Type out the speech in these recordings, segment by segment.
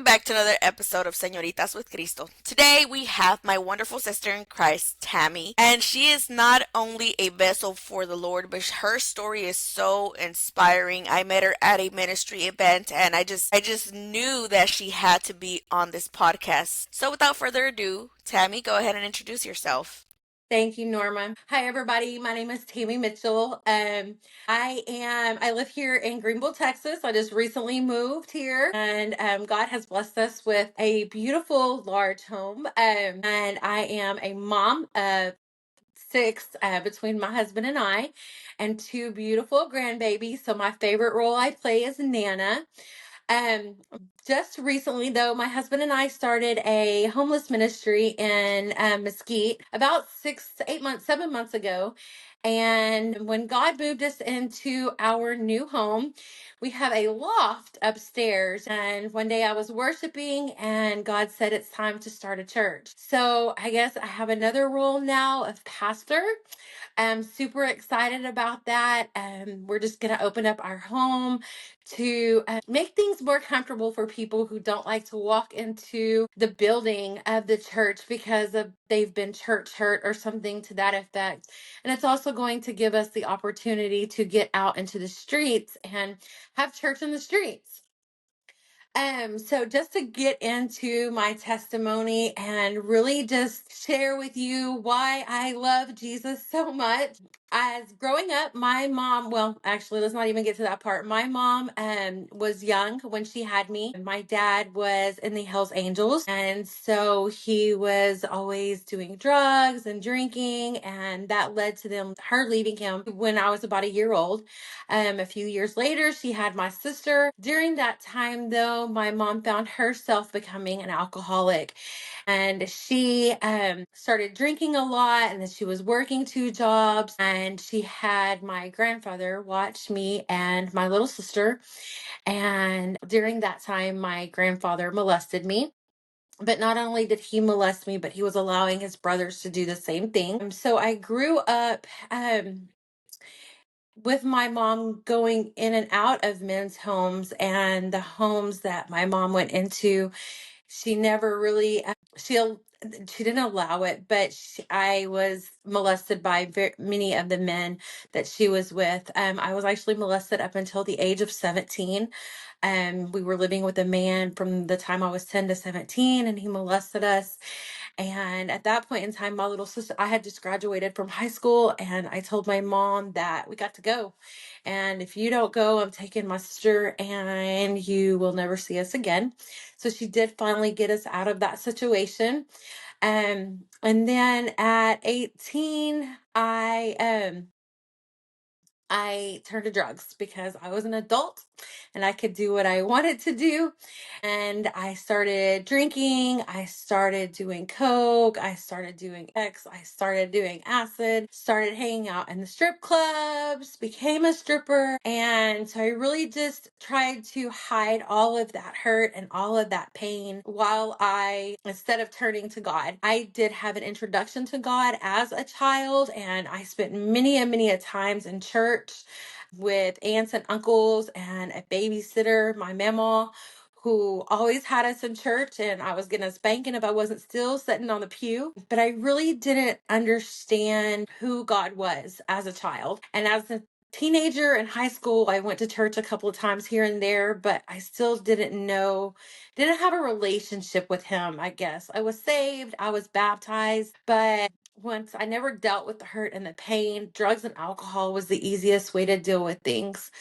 back to another episode of Señoritas with Cristo. Today we have my wonderful sister in Christ, Tammy, and she is not only a vessel for the Lord, but her story is so inspiring. I met her at a ministry event and I just knew that she had to be on this podcast. So without further ado, Tammy, go ahead and introduce yourself. Thank you, Norma. Hi, everybody. My name is Tammy Mitchell. I live here in Greenville, Texas. I just recently moved here, and God has blessed us with a beautiful, large home. And I am a mom of six between my husband and I, and two beautiful grandbabies. So my favorite role I play is Nana. Um, just recently, though, my husband and I started a homeless ministry in Mesquite about 6 to 8 months, 7 months ago. And when God moved us into our new home, we have a loft upstairs. And one day I was worshiping, and God said it's time to start a church. So I guess I have another role now of pastor. I'm super excited about that. We're just going to open up our home to make things more comfortable for people who don't like to walk into the building of the church because of they've been church hurt or something to that effect. And it's also going to give us the opportunity to get out into the streets and have church in the streets. So just to get into my testimony and really just share with you why I love Jesus so much. As growing up, my mom, well, actually, let's not even get to that part. My mom was young when she had me. My dad was in the Hells Angels, and so he was always doing drugs and drinking, and that led to her leaving him when I was about a year old. A few years later, she had my sister. During that time, though, my mom found herself becoming an alcoholic, and she started drinking a lot, and then she was working two jobs, and she had my grandfather watch me and my little sister. And during that time, my grandfather molested me. But not only did he molest me, but he was allowing his brothers to do the same thing. So I grew up with my mom going in and out of men's homes, and the homes that my mom went into, she never really she didn't allow it, but I was molested by many of the men that she was with. I was actually molested up until the age of 17. We were living with a man from the time I was 10 to 17, and he molested us. And at that point in time, my little sister, I had just graduated from high school, and I told my mom that we got to go. And if you don't go, I'm taking my sister, and you will never see us again. So she did finally get us out of that situation. And then at 18, I turned to drugs because I was an adult and I could do what I wanted to do. And I started drinking. I started doing coke. I started doing X. I started doing acid. Started hanging out in the strip clubs. Became a stripper. And so I really just tried to hide all of that hurt and all of that pain while instead of turning to God, I did have an introduction to God as a child. And I spent many a times in church with aunts and uncles and a babysitter, my mama, who always had us in church, and I was getting a spanking if I wasn't still sitting on the pew. But I really didn't understand who God was as a child. And as a teenager in high school, I went to church a couple of times here and there, but I still didn't have a relationship with him, I guess. I was saved, I was baptized, but once I never dealt with the hurt and the pain. Drugs and alcohol was the easiest way to deal with things.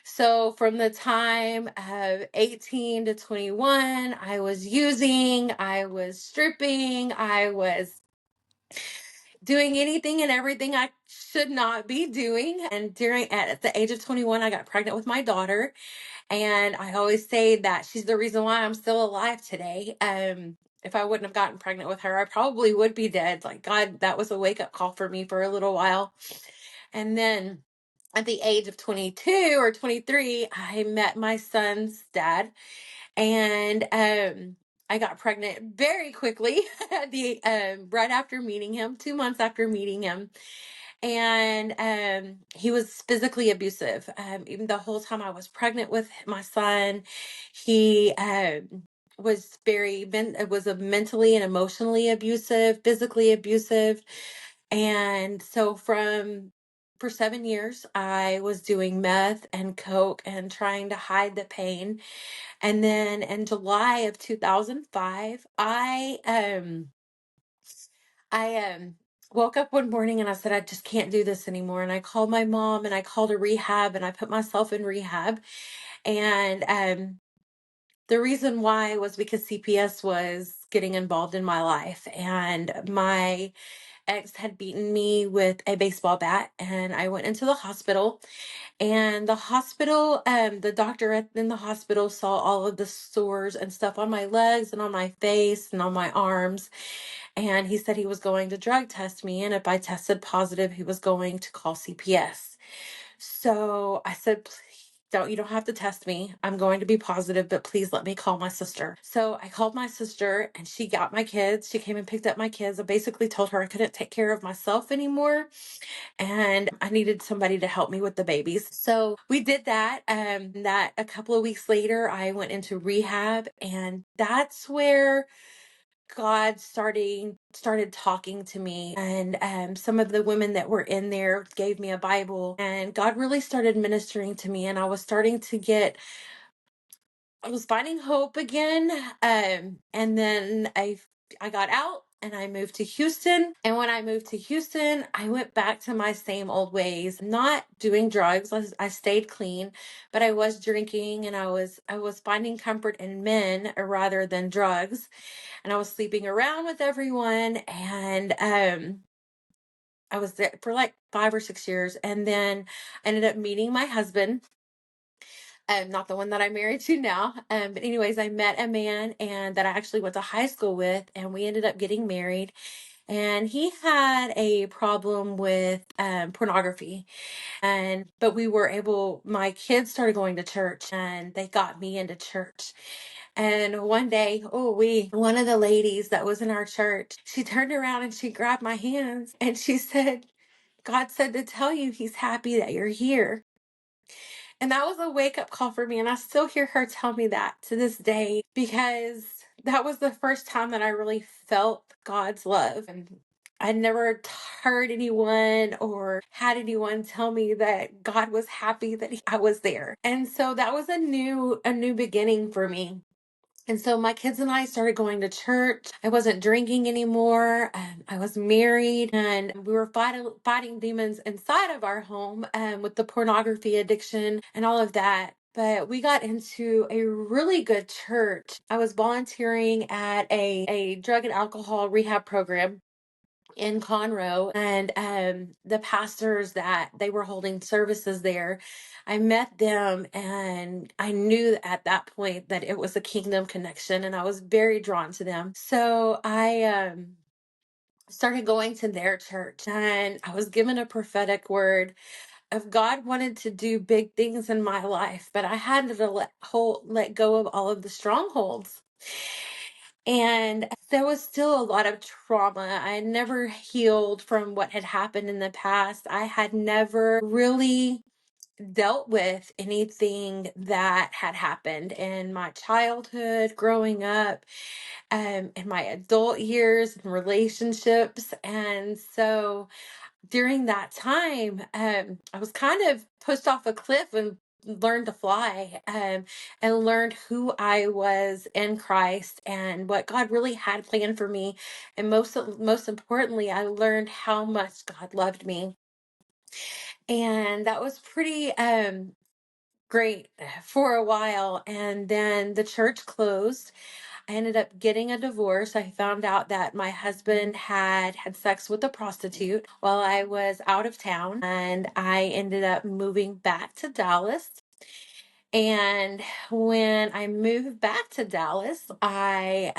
So from the time of 18 to 21, I was using, I was stripping, I was doing anything and everything I should not be doing. And at the age of 21, I got pregnant with my daughter. And I always say that she's the reason why I'm still alive today. If I wouldn't have gotten pregnant with her, I probably would be dead. Like, God, that was a wake up call for me for a little while. And then at the age of 22 or 23, I met my son's dad, and I got pregnant very quickly right after meeting him, 2 months after meeting him. And he was physically abusive. Even the whole time I was pregnant with my son, he was it was a mentally and emotionally abusive, physically abusive. And so for 7 years, I was doing meth and coke and trying to hide the pain. And then in July of 2005, I woke up one morning and I said, I just can't do this anymore. And I called my mom and I called a rehab and I put myself in rehab. And the reason why was because CPS was getting involved in my life, and my ex had beaten me with a baseball bat, and I went into the hospital. And the doctor in the hospital saw all of the sores and stuff on my legs and on my face and on my arms. And he said he was going to drug test me. And if I tested positive, he was going to call CPS. So I said, please, you don't have to test me. I'm going to be positive, but please let me call my sister. So I called my sister and she got my kids. She came and picked up my kids. I basically told her I couldn't take care of myself anymore and I needed somebody to help me with the babies. So we did that. That a couple of weeks later, I went into rehab, and that's where God started talking to me. And some of the women that were in there gave me a Bible, and God really started ministering to me, and I was finding hope again. And then I got out and I moved to Houston. And when I moved to Houston, I went back to my same old ways, not doing drugs. I stayed clean, but I was drinking, and I was finding comfort in men rather than drugs. And I was sleeping around with everyone. And I was there for like 5 or 6 years. And then I ended up meeting my husband, not the one that I'm married to now. But anyways, I met a man and that I actually went to high school with, and we ended up getting married. And he had a problem with pornography. But my kids started going to church, and they got me into church. And one day, one of the ladies that was in our church, she turned around and she grabbed my hands and she said, God said to tell you he's happy that you're here. And that was a wake up call for me. And I still hear her tell me that to this day, because that was the first time that I really felt God's love. And I'd never heard anyone or had anyone tell me that God was happy that I was there. And so that was a new beginning for me. And so my kids and I started going to church. I wasn't drinking anymore. I was married, and we were fighting demons inside of our home, with the pornography addiction and all of that. But we got into a really good church. I was volunteering at a drug and alcohol rehab program in Conroe, and the pastors that they were holding services there, I met them, and I knew at that point that it was a kingdom connection, and I was very drawn to them. So I started going to their church, and I was given a prophetic word of God wanted to do big things in my life, but I had to let go of all of the strongholds. And there was still a lot of trauma. I had never healed from what had happened in the past. I had never really dealt with anything that had happened in my childhood, growing up, in my adult years, and relationships. And so during that time, I was kind of pushed off a cliff and learned to fly, and learned who I was in Christ and what God really had planned for me. And most importantly, I learned how much God loved me. And that was pretty great for a while. And then the church closed. I ended up getting a divorce. I found out that my husband had sex with a prostitute while I was out of town, and I ended up moving back to Dallas. And when I moved back to Dallas, I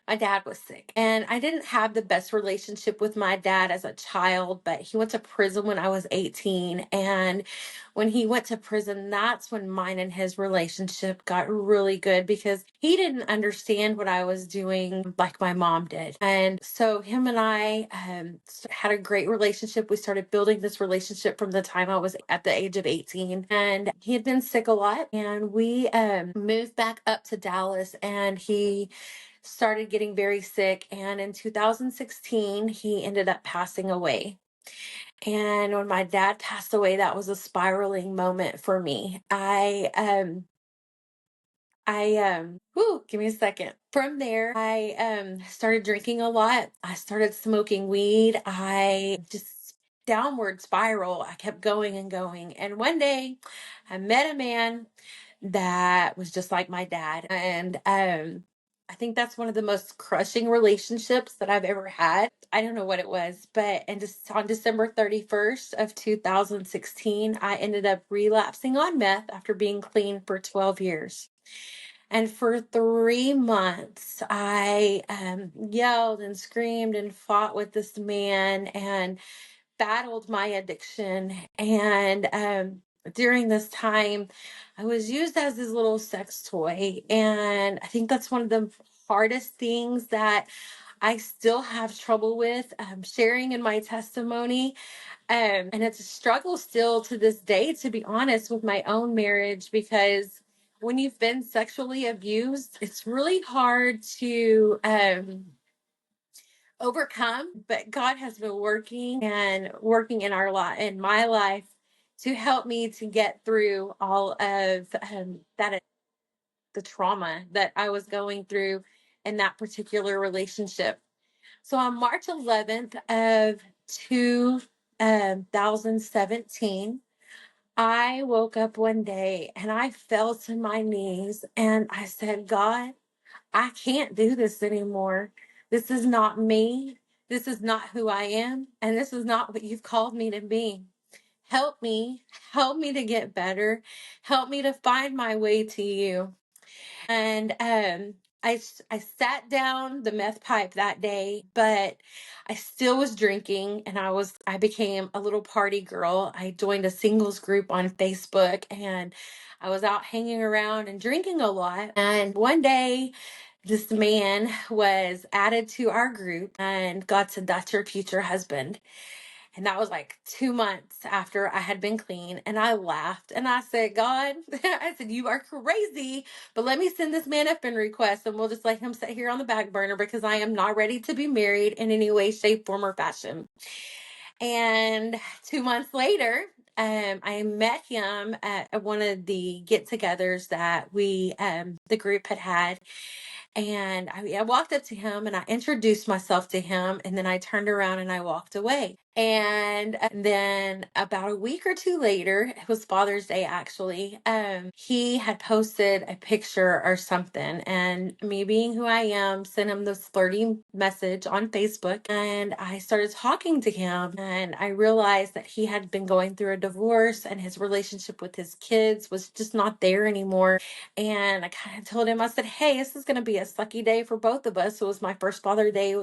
my dad was sick. And I didn't have the best relationship with my dad as a child, but he went to prison when I was 18. And when he went to prison, that's when mine and his relationship got really good because he didn't understand what I was doing like my mom did. And so him and I had a great relationship. We started building this relationship from the time I was at the age of 18. And he had been sick a lot. And we moved back up to Dallas, and he started getting very sick. And in 2016, he ended up passing away. And when my dad passed away, that was a spiraling moment for me. Give me a second. From there, I started drinking a lot. I started smoking weed. I just downward spiral. I kept going and going. And one day I met a man that was just like my dad. And I think that's one of the most crushing relationships that I've ever had. I don't know what it was, but and just on December 31st of 2016, I ended up relapsing on meth after being clean for 12 years. And for 3 months, I yelled and screamed and fought with this man and battled my addiction. And during this time, I was used as this little sex toy. And I think that's one of the hardest things that I still have trouble with sharing in my testimony. And it's a struggle still to this day, to be honest, with my own marriage, because when you've been sexually abused, it's really hard to overcome. But God has been working and working in in my life to help me to get through all of the trauma that I was going through in that particular relationship. So on March 11th of 2017, I woke up one day and I fell to my knees and I said, God, I can't do this anymore. This is not me. This is not who I am. And this is not what you've called me to be. Help me. Help me to get better. Help me to find my way to you. And I sat down the meth pipe that day, but I still was drinking, and I became a little party girl. I joined a singles group on Facebook, and I was out hanging around and drinking a lot. And one day this man was added to our group, and God said, "That's your future husband." And that was like 2 months after I had been clean. And I laughed and I said, God, I said, you are crazy, but let me send this man a friend request and we'll just let him sit here on the back burner because I am not ready to be married in any way, shape, form, or fashion. And 2 months later, I met him at one of the get-togethers that the group had, and I walked up to him and I introduced myself to him, and then I turned around and I walked away. And then about a week or two later, it was Father's Day actually, he had posted a picture or something, and me being who I am, sent him this flirty message on Facebook, and I started talking to him, and I realized that he had been going through a divorce and his relationship with his kids was just not there anymore. And I kind of told him, I said, hey, this is going to be a sucky day for both of us. It was my first Father's Day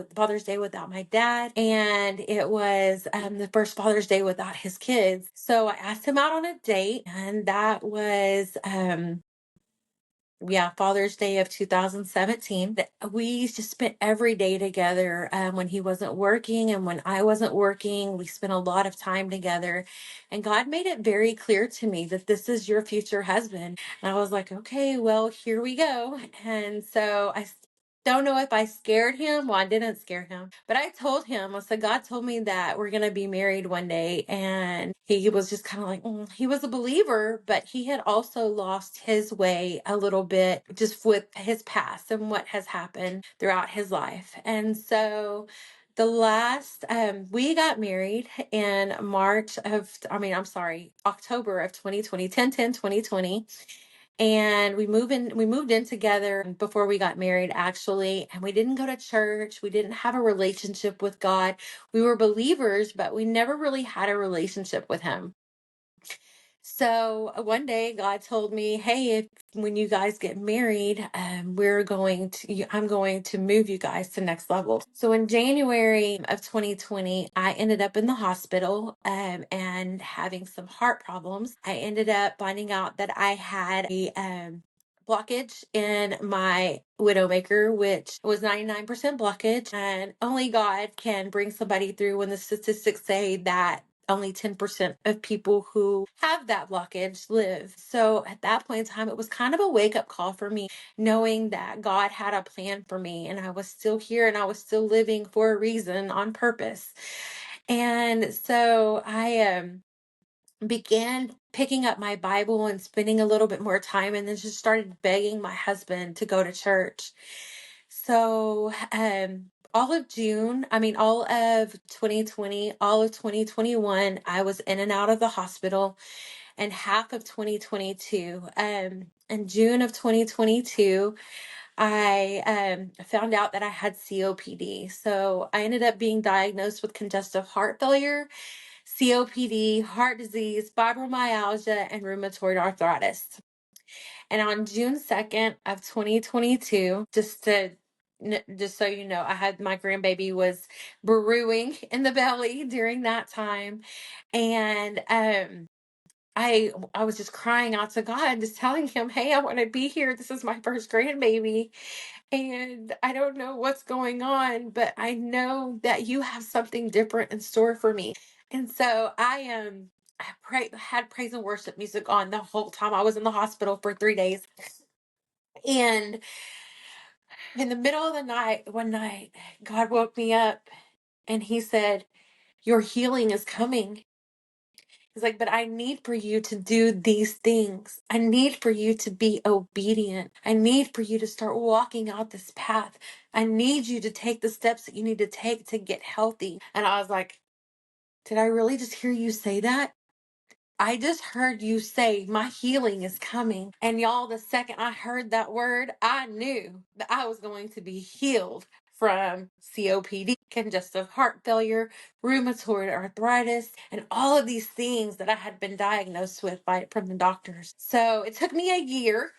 without my dad. And it was the first Father's Day without his kids. So I asked him out on a date, and that was Father's Day of 2017. We just spent every day together when he wasn't working and when I wasn't working. We spent a lot of time together. And God made it very clear to me that this is your future husband. And I was like, okay, well, here we go. And so I don't know if I scared him. Well, I didn't scare him, but I told him, I said, God told me that we're going to be married one day. And he was just kind of like, he was a believer, but he had also lost his way a little bit just with his past and what has happened throughout his life. And so we got married in October of 2020, 10/10/2020. And we moved in together before we got married, actually. And we didn't go to church. We didn't have a relationship with God. We were believers, but we never really had a relationship with him. So one day God told me, "Hey, if when you guys get married, I'm going to move you guys to next level." So in January of 2020, I ended up in the hospital and having some heart problems. I ended up finding out that I had a blockage in my widowmaker, which was 99% blockage, and only God can bring somebody through when the statistics say that only 10% of people who have that blockage live. So at that point in time, it was kind of a wake up call for me, knowing that God had a plan for me and I was still here and I was still living for a reason on purpose. And so I began picking up my Bible and spending a little bit more time, and then just started begging my husband to go to church. So, all of 2020, all of 2021, I was in and out of the hospital, and half of 2022. In June of 2022, I found out that I had COPD. So I ended up being diagnosed with congestive heart failure, COPD, heart disease, fibromyalgia, and rheumatoid arthritis. And on June 2nd of 2022, just so you know, I had my grandbaby was brewing in the belly during that time. And I was just crying out to God, just telling him, "Hey, I want to be here. This is my first grandbaby. And I don't know what's going on, but I know that you have something different in store for me." And so had praise and worship music on the whole time I was in the hospital for 3 days. And in the middle of the night, one night, God woke me up and he said, "Your healing is coming." He's like, "But I need for you to do these things. I need for you to be obedient. I need for you to start walking out this path. I need you to take the steps that you need to take to get healthy." And I was like, "Did I really just hear you say that? I just heard you say my healing is coming." And y'all, the second I heard that word, I knew that I was going to be healed from COPD, congestive heart failure, rheumatoid arthritis, and all of these things that I had been diagnosed with from the doctors. So it took me a year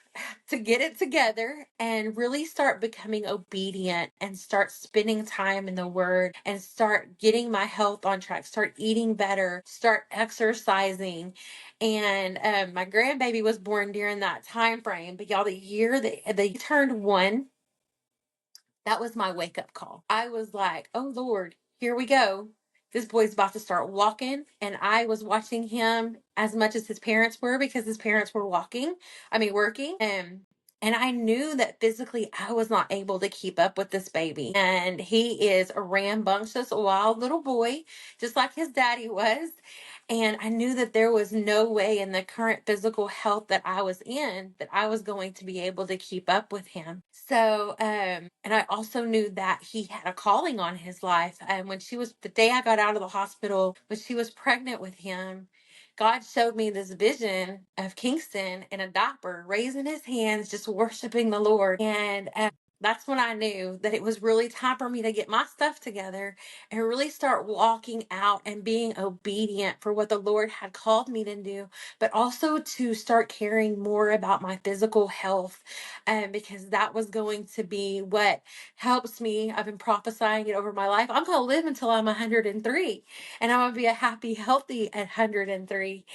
to get it together and really start becoming obedient and start spending time in the word and start getting my health on track, start eating better, start exercising. And my grandbaby was born during that time frame. But y'all, the year that they turned one, that was my wake up call. I was like, "Oh Lord, here we go. This boy's about to start walking." And I was watching him as much as his parents were, because his parents were working. And I knew that physically I was not able to keep up with this baby. And he is a rambunctious, wild little boy, just like his daddy was. And I knew that there was no way in the current physical health that I was in that I was going to be able to keep up with him. So, and I also knew that he had a calling on his life. And the day I got out of the hospital, when she was pregnant with him, God showed me this vision of Kingston in a diaper, raising his hands, just worshiping the Lord. And that's when I knew that it was really time for me to get my stuff together and really start walking out and being obedient for what the Lord had called me to do, but also to start caring more about my physical health, because that was going to be what helps me. I've been prophesying it over my life. I'm going to live until I'm 103, and I'm going to be a happy, healthy at 103.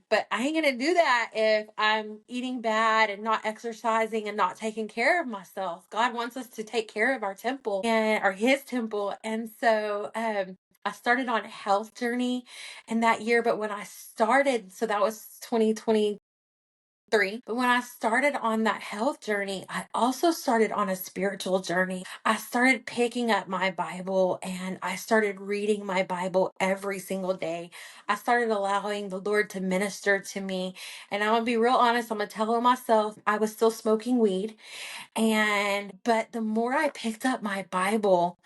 But I ain't gonna do that if I'm eating bad and not exercising and not taking care of myself. God wants us to take care of our temple or his temple. And so I started on a health journey in that year. But when I started, so that was 2023. But when I started on that health journey, I also started on a spiritual journey. I started picking up my Bible and I started reading my Bible every single day. I started allowing the Lord to minister to me. And I'm going to be real honest, I'm going to tell on myself, I was still smoking weed. But the more I picked up my Bible,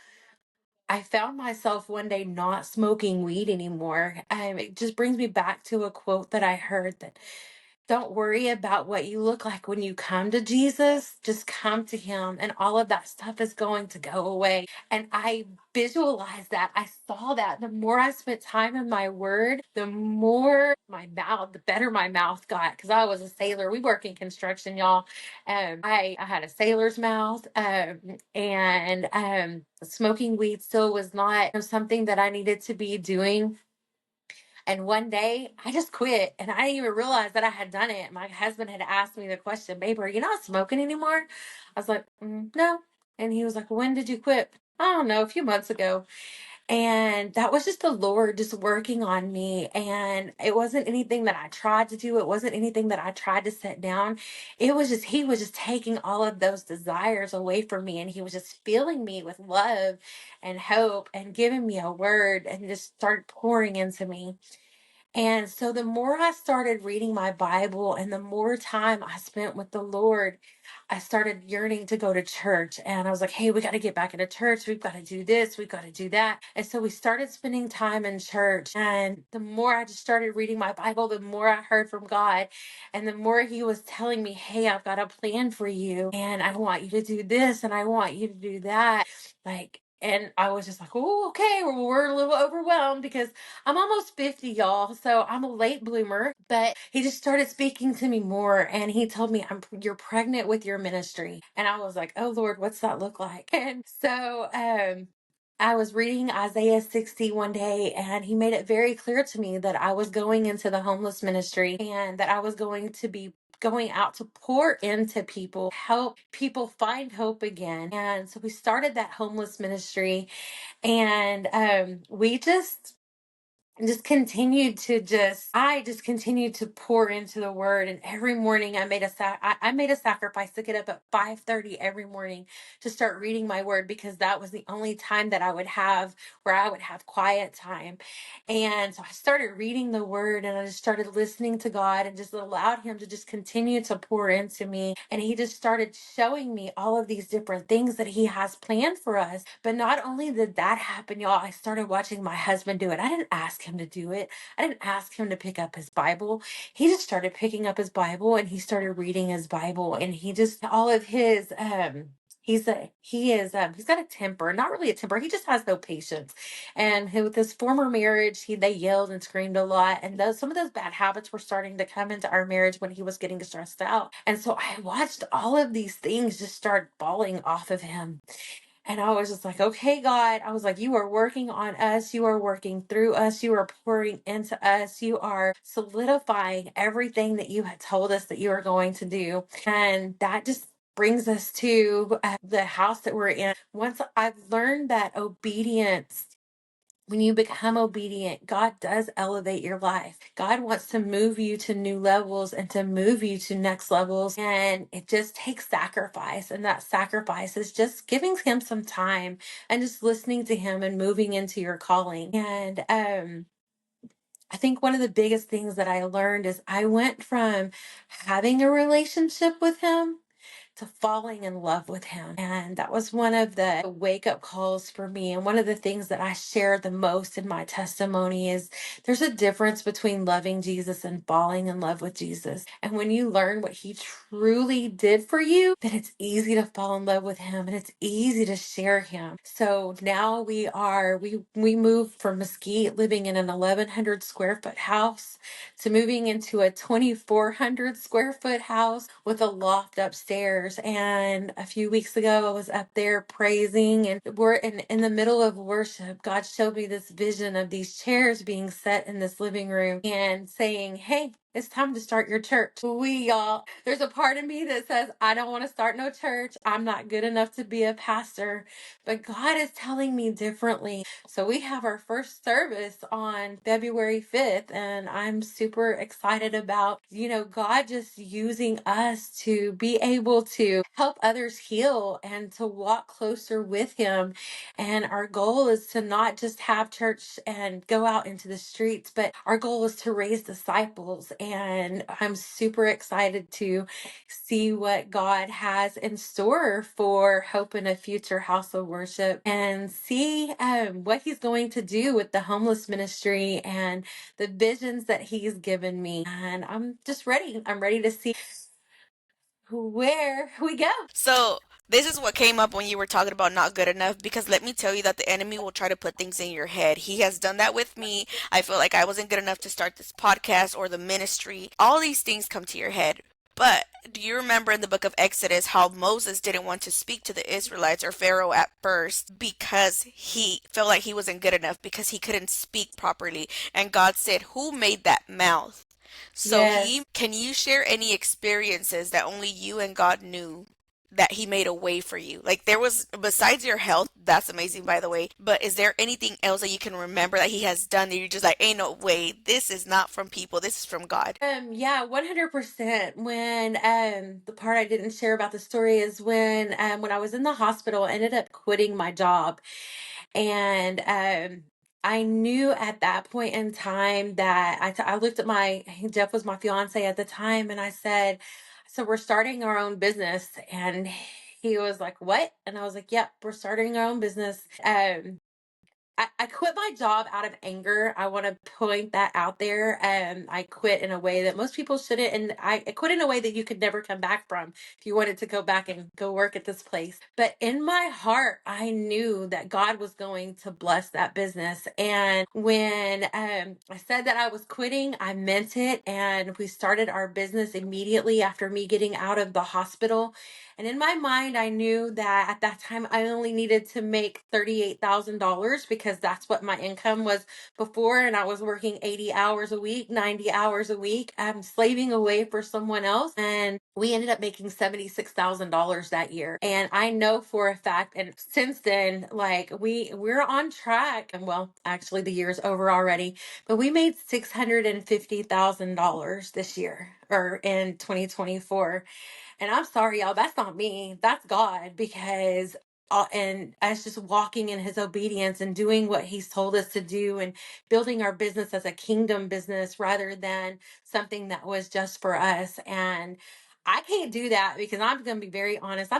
I found myself one day not smoking weed anymore. It just brings me back to a quote that I heard, that Don't worry about what you look like when you come to Jesus. Just come to him, and all of that stuff is going to go away. And I visualized that. I saw that. The more I spent time in my word, the more the better my mouth got. Because I was a sailor. We work in construction, y'all. I had a sailor's mouth. And smoking weed still was not something that I needed to be doing. And one day I just quit, and I didn't even realize that I had done it. My husband had asked me the question, "Babe, are you not smoking anymore?" I was like, "No." And he was like, "When did you quit?" "I don't know, a few months ago." And that was just the Lord just working on me. And it wasn't anything that I tried to do. It wasn't anything that I tried to set down. It was just, he was just taking all of those desires away from me. And he was just filling me with love and hope and giving me a word and just started pouring into me. And so the more I started reading my Bible and the more time I spent with the Lord, I started yearning to go to church. And I was like, hey, we got to get back into church. We've got to do this. We've got to do that. And so we started spending time in church. And the more I just started reading my Bible, the more I heard from God. And the more he was telling me, hey, I've got a plan for you. And I want you to do this. And I want you to do that. And I was just like, oh, okay. Well, we're a little overwhelmed because I'm almost 50, y'all. So I'm a late bloomer, but he just started speaking to me more. And he told me, you're pregnant with your ministry. And I was like, oh Lord, what's that look like? And so, I was reading Isaiah 60 one day, and he made it very clear to me that I was going into the homeless ministry and that I was going to be going out to pour into people, help people find hope again. And so we started that homeless ministry, and we just continued to I just continued to pour into the word. And every morning I made a sacrifice to get up at 5:30 every morning to start reading my word, because that was the only time that I would have where I would have quiet time. And so I started reading the word, and I just started listening to God and just allowed him to just continue to pour into me. And he just started showing me all of these different things that he has planned for us. But not only did that happen, y'all, I started watching my husband do it. I didn't ask him to do it. I didn't ask him to pick up his Bible. He just started picking up his Bible, and he started reading his Bible, and he just all of his he's got a temper, not really a temper. He just has no patience. And with his former marriage, they yelled and screamed a lot, and some of those bad habits were starting to come into our marriage when he was getting stressed out. And so I watched all of these things just start falling off of him. And I was just like, okay, God, I was like, you are working on us. You are working through us. You are pouring into us. You are solidifying everything that you had told us that you are going to do. And that just brings us to the house that we're in. Once I've learned that obedience, when you become obedient, God does elevate your life. God wants to move you to new levels and to move you to next levels. And it just takes sacrifice. And that sacrifice is just giving him some time and just listening to him and moving into your calling. And I think one of the biggest things that I learned is I went from having a relationship with him to falling in love with him. And that was one of the wake up calls for me. And one of the things that I share the most in my testimony is there's a difference between loving Jesus and falling in love with Jesus. And when you learn what he truly did for you, then it's easy to fall in love with him, and it's easy to share him. So now we moved from Mesquite, living in an 1,100 square foot house, to moving into a 2,400 square foot house with a loft upstairs. And a few weeks ago, I was up there praising, and we're in the middle of worship. God showed me this vision of these chairs being set in this living room and saying, hey, it's time to start your church. There's a part of me that says, I don't want to start no church. I'm not good enough to be a pastor. But God is telling me differently. So we have our first service on February 5th, and I'm super excited about, God just using us to be able to help others heal and to walk closer with him. And our goal is to not just have church and go out into the streets, but our goal is to raise disciples and I'm super excited to see what God has in store for Hope in a Future House of Worship, and see what He's going to do with the homeless ministry and the visions that He's given me. And I'm just ready. I'm ready to see where we go. So this is what came up when you were talking about not good enough, because let me tell you that the enemy will try to put things in your head. He has done that with me. I feel like I wasn't good enough to start this podcast or the ministry. All these things come to your head. But do you remember in the book of Exodus how Moses didn't want to speak to the Israelites or Pharaoh at first because he felt like he wasn't good enough because he couldn't speak properly? And God said, "Who made that mouth?" So Yes. he, can you share any experiences that only you and God knew that he made a way for you? Like there was, besides your health, that's amazing by the way, but is there anything else that you can remember that he has done that you're just like, ain't no way, this is not from people, this is from God? Yeah, 100%. When the part I didn't share about the story is when I was in the hospital, I ended up quitting my job. And I knew at that point in time that I looked at Jeff was my fiance at the time, and I said, so we're starting our own business. And he was like, what? And I was like, yep, we're starting our own business. I quit my job out of anger. I want to point that out there. I quit in a way that most people shouldn't. And I quit in a way that you could never come back from if you wanted to go back and go work at this place. But in my heart, I knew that God was going to bless that business. And when I said that I was quitting, I meant it. And we started our business immediately after me getting out of the hospital. And in my mind, I knew that at that time I only needed to make $38,000 because that's what my income was before. And I was working 80 hours a week, 90 hours a week. I'm slaving away for someone else. And we ended up making $76,000 that year. And I know for a fact, and since then, like we're on track. And well, actually the year's over already, but we made $650,000 this year or in 2024. And I'm sorry, y'all, that's not me. That's God, because and us just walking in his obedience and doing what he's told us to do and building our business as a kingdom business rather than something that was just for us. And I can't do that because I'm going to be very honest.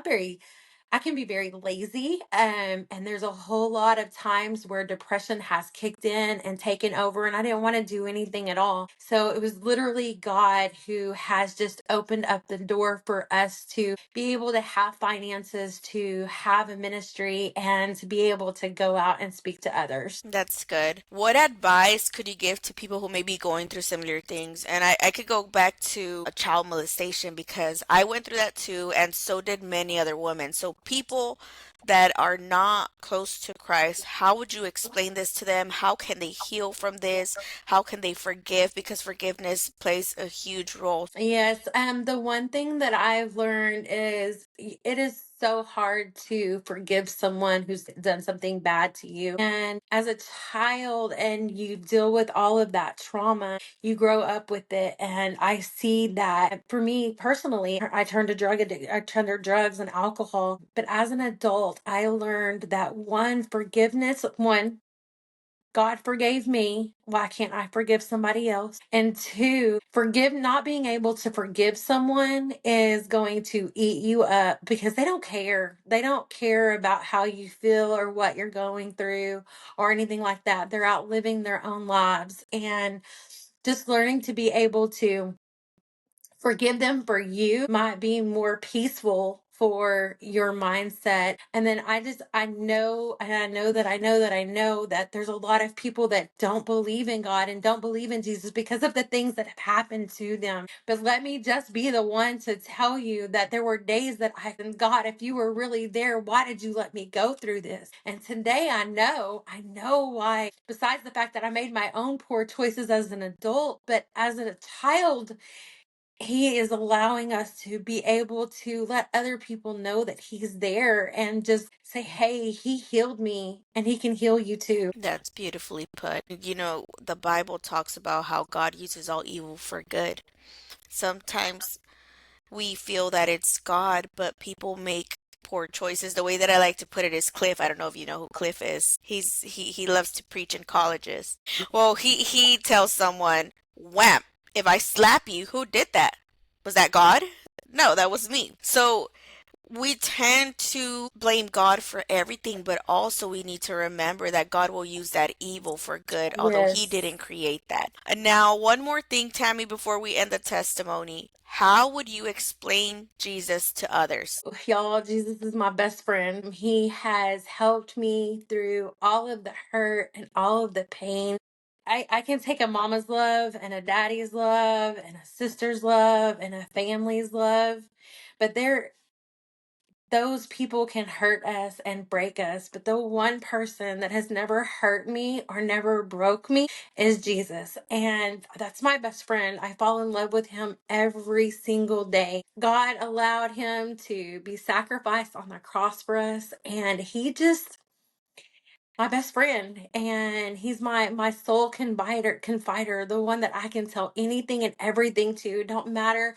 I can be very lazy. And there's a whole lot of times where depression has kicked in and taken over, and I didn't want to do anything at all. So it was literally God who has just opened up the door for us to be able to have finances, to have a ministry, and to be able to go out and speak to others. That's good. What advice could you give to people who may be going through similar things? And I could go back to a child molestation because I went through that too, and so did many other women. So people that are not close to Christ, how would you explain this to them? How can they heal from this? How can they forgive? Because forgiveness plays a huge role. Yes, the one thing that I've learned is it is so hard to forgive someone who's done something bad to you. And as a child and you deal with all of that trauma, you grow up with it. And I see that for me personally, I turned to drugs and alcohol. But as an adult, I learned that one, God forgave me. Why can't I forgive somebody else? And two, not being able to forgive someone is going to eat you up because they don't care. They don't care about how you feel or what you're going through or anything like that. They're out living their own lives. And just learning to be able to forgive them for you might be more peaceful for your mindset. And then I know, and I know that there's a lot of people that don't believe in God and don't believe in Jesus because of the things that have happened to them. But let me just be the one to tell you that there were days that I said, God, if you were really there, why did you let me go through this? And today I know why, besides the fact that I made my own poor choices as an adult, but as a child, he is allowing us to be able to let other people know that he's there and just say, hey, he healed me and he can heal you too. That's beautifully put. You know, the Bible talks about how God uses all evil for good. Sometimes we feel that it's God, but people make poor choices. The way that I like to put it is Cliff. I don't know if you know who Cliff is. He loves to preach in colleges. Well, he tells someone, wham, If I slap you, who did that? Was that God? No, that was me. So we tend to blame God for everything, but also we need to remember that God will use that evil for good, although He Yes. didn't create that. And now, one more thing, Tammy, before we end the testimony. How would you explain Jesus to others? Y'all, Jesus is my best friend. He has helped me through all of the hurt and all of the pain. I can take a mama's love and a daddy's love and a sister's love and a family's love, but those people can hurt us and break us. But the one person that has never hurt me or never broke me is Jesus. And that's my best friend. I fall in love with him every single day. God allowed him to be sacrificed on the cross for us. And he just my best friend, and he's my soul confider, the one that I can tell anything and everything to. Don't matter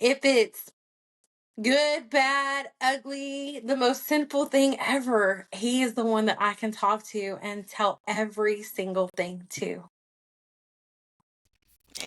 if it's good, bad, ugly, the most sinful thing ever. He is the one that I can talk to and tell every single thing to.